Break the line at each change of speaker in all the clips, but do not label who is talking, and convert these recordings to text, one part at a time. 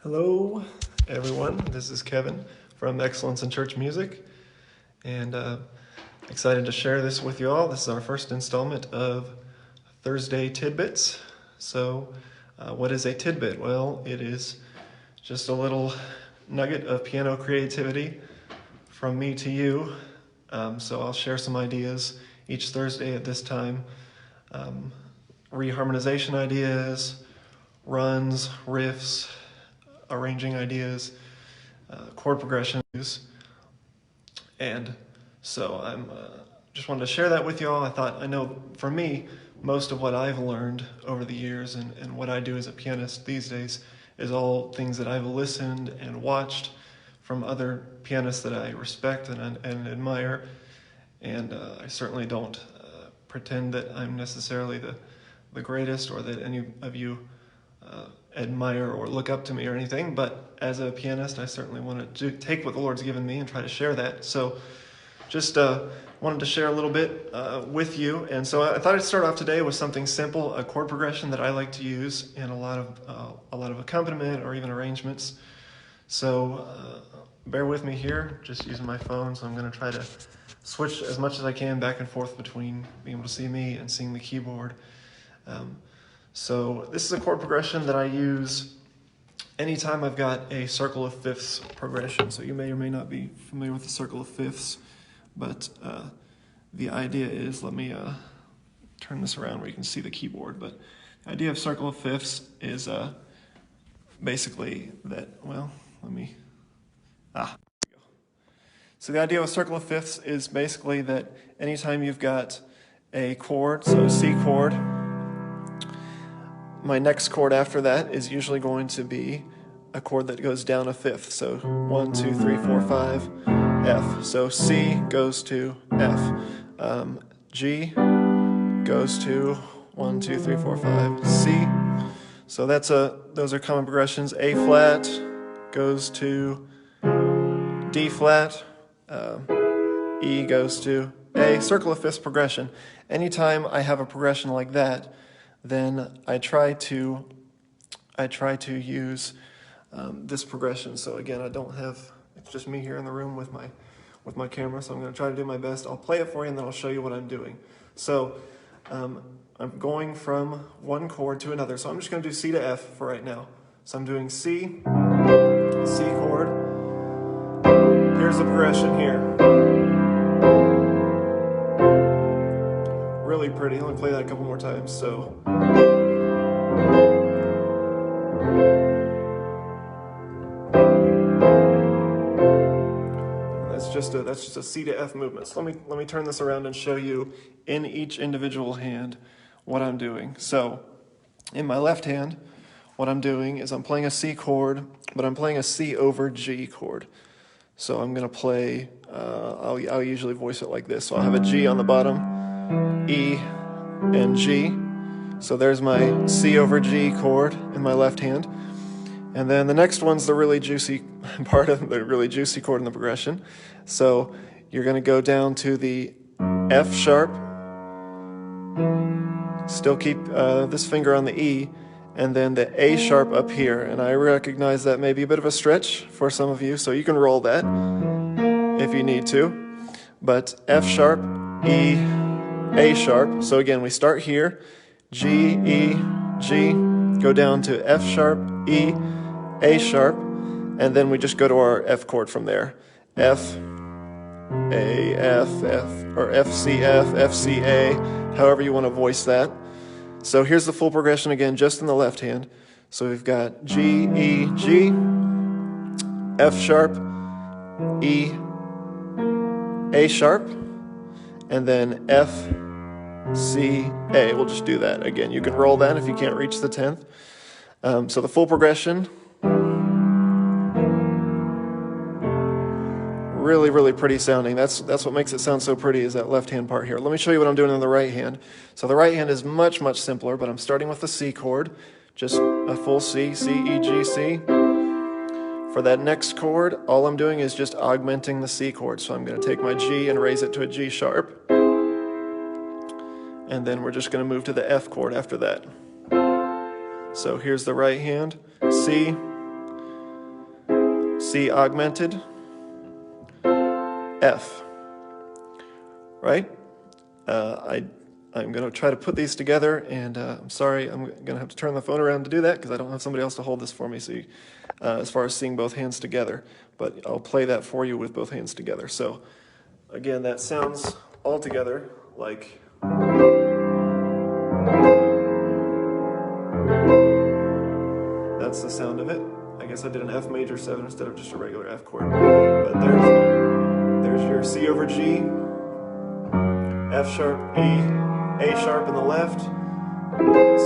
Hello, everyone. This is Kevin from Excellence in Church Music, and excited to share this with you all. This is our first installment of Thursday Tidbits. So, what is a tidbit? Well, it is just a little nugget of piano creativity from me to you. So I'll share some ideas each Thursday at this time. Reharmonization ideas, runs, riffs, arranging ideas, chord progressions, and so I'm just wanted to share that with you all. I know for me, most of what I've learned over the years and what I do as a pianist these days is all things that I've listened and watched from other pianists that I respect and admire, and I certainly don't pretend that I'm necessarily the greatest or that any of you admire or look up to me or anything, but as a pianist, I certainly want to take what the Lord's given me and try to share that. So just wanted to share a little bit with you. And so I thought I'd start off today with something simple, a chord progression that I like to use in a lot of accompaniment or even arrangements. So bear with me here, just using my phone. So I'm going to try to switch as much as I can back and forth between being able to see me and seeing the keyboard. So this is a chord progression that I use anytime I've got a circle of fifths progression. So you may or may not be familiar with the circle of fifths, but the idea is, let me turn this around where you can see the keyboard, but the idea of circle of fifths is basically that, well, there we go. So the idea of a circle of fifths is basically that anytime you've got a chord, so a C chord, my next chord after that is usually going to be a chord that goes down a fifth. So 1, 2, 3, 4, 5, F. So C goes to F. G goes to 1, 2, 3, 4, 5, C. So those are common progressions. A flat goes to D flat. E goes to A. Circle of fifths progression. Anytime I have a progression like that, then I try to use this progression. So again, it's just me here in the room with my camera, so I'm going to try to do my best. I'll play it for you and then I'll show you what I'm doing. So I'm going from one chord to another. So I'm just going to do C to F for right now. So I'm doing C, C chord. Here's the progression here. Really pretty. Let me play that a couple more times. So that's just a C to F movement. So let me turn this around and show you in each individual hand what I'm doing. So in my left hand, what I'm doing is I'm playing a C chord, but I'm playing a C over G chord. So I'm going to play, I'll usually voice it like this. So I'll have a G on the bottom, E and G. So there's my C over G chord in my left hand. And then the next one's the really juicy part of the really juicy chord in the progression. So you're going to go down to the F sharp, still keep this finger on the E, and then the A sharp up here. And I recognize that may be a bit of a stretch for some of you, so you can roll that if you need to. But F sharp, E, A sharp. So again, we start here, G, E, G, go down to F sharp, E, A sharp, and then we just go to our F chord from there. F, A, F, F, or F, C, F, F, C, A, however you want to voice that. So here's the full progression again, just in the left hand. So we've got G, E, G, F sharp, E, A sharp, and then F, C, A. We'll just do that again. You can roll that if you can't reach the 10th. So the full progression, really, really pretty sounding. That's what makes it sound so pretty, is that left hand part here. Let me show you what I'm doing on the right hand. So the right hand is much, much simpler, but I'm starting with the C chord, just a full C, C, E, G, C. For that next chord, all I'm doing is just augmenting the C chord. So I'm going to take my G and raise it to a G sharp. And then we're just going to move to the F chord after that. So here's the right hand, C, C augmented, F, right? I'm going to try to put these together, and I'm sorry, I'm going to have to turn the phone around to do that because I don't have somebody else to hold this for me, so as far as seeing both hands together. But I'll play that for you with both hands together. So again, that sounds all together like... That's the sound of it. I guess I did an F major 7 instead of just a regular F chord. But there's your C over G, F sharp, E, A sharp in the left,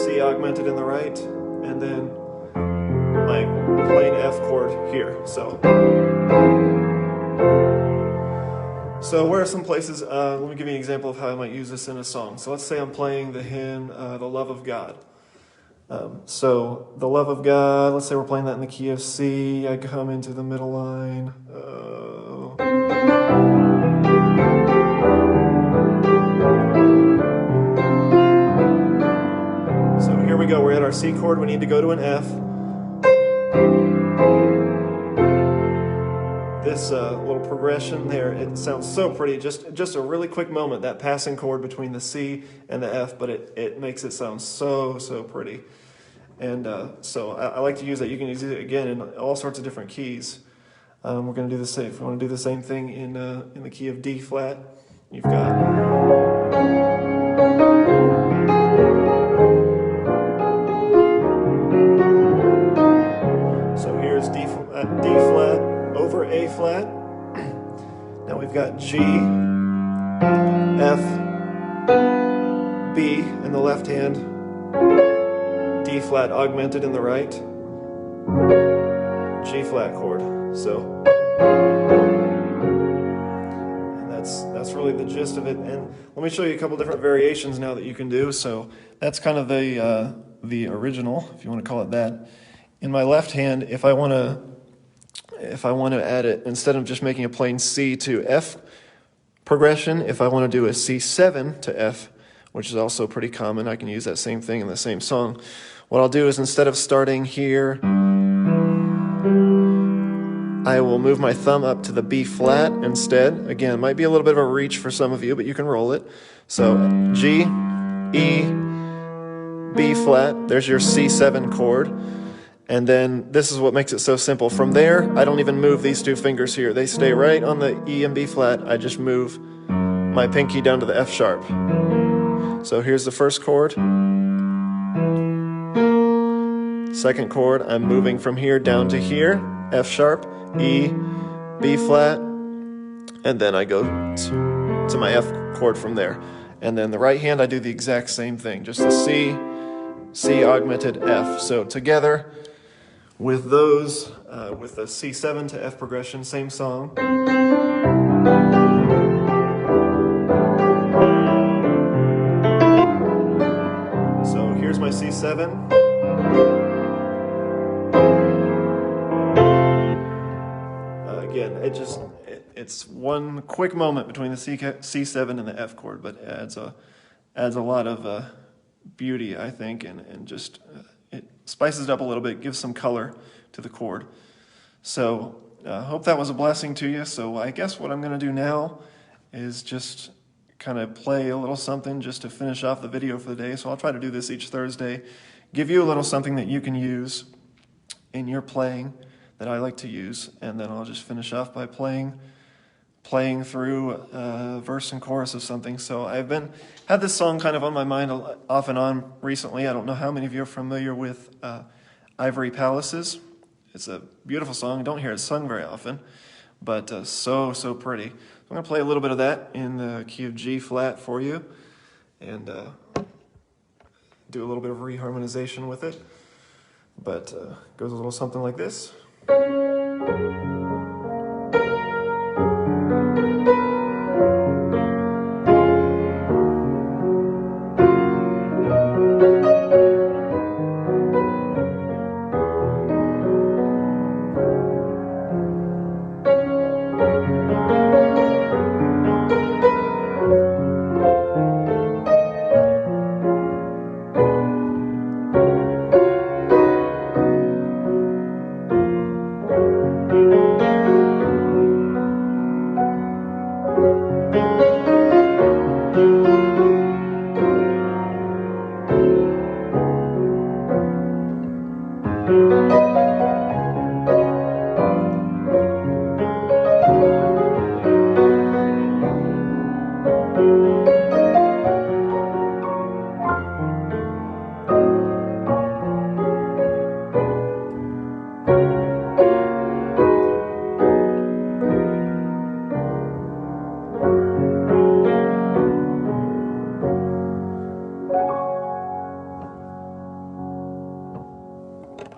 C augmented in the right, and then my plain F chord here. So where are some places, let me give you an example of how I might use this in a song. So let's say I'm playing the hymn, The Love of God. So the love of God, let's say we're playing that in the key of C. I come into the middle line. So here we go. We're at our C chord. We need to go to an F. This little progression there, it sounds so pretty. Just a really quick moment, that passing chord between the C and the F, but it makes it sound so pretty. And so I like to use that. You can use it again in all sorts of different keys. We're going to do the same. If we want to do the same thing in the key of D flat, you've got. So here's D flat over A flat. Now we've got G, F, B in the left hand. D flat augmented in the right, G flat chord. So, and that's really the gist of it. And let me show you a couple different variations now that you can do. So that's kind of the original, if you want to call it that. In my left hand, if I want to add it, instead of just making a plain C to F progression, if I want to do a C7 to F, which is also pretty common, I can use that same thing in the same song. What I'll do is, instead of starting here, I will move my thumb up to the B flat instead. Again, it might be a little bit of a reach for some of you, but you can roll it. So G, E, B flat, there's your C7 chord. And then this is what makes it so simple. From there, I don't even move these two fingers here. They stay right on the E and B flat. I just move my pinky down to the F sharp. So here's the first chord. Second chord, I'm moving from here down to here, F sharp, E, B flat, and then I go to my F chord from there. And then the right hand, I do the exact same thing, just the C, C augmented F. So together with those, with the C7 to F progression, same song. So here's my C7. Again, it's one quick moment between the C7 and the F chord, but it adds a lot of beauty, I think, and just it spices it up a little bit, gives some color to the chord. So I hope that was a blessing to you. So I guess what I'm going to do now is just kind of play a little something just to finish off the video for the day. So I'll try to do this each Thursday, give you a little something that you can use in your playing that I like to use, and then I'll just finish off by playing through verse and chorus of something. So I've had this song kind of on my mind off and on recently. I don't know how many of you are familiar with Ivory Palaces. It's a beautiful song. I don't hear it sung very often, but so pretty. So I'm going to play a little bit of that in the key of G flat for you, and do a little bit of reharmonization with it. But it goes a little something like this.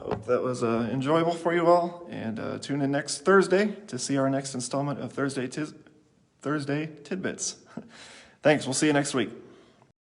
Hope that was enjoyable for you all, and tune in next Thursday to see our next installment of Thursday Tidbits. Thanks, we'll see you next week.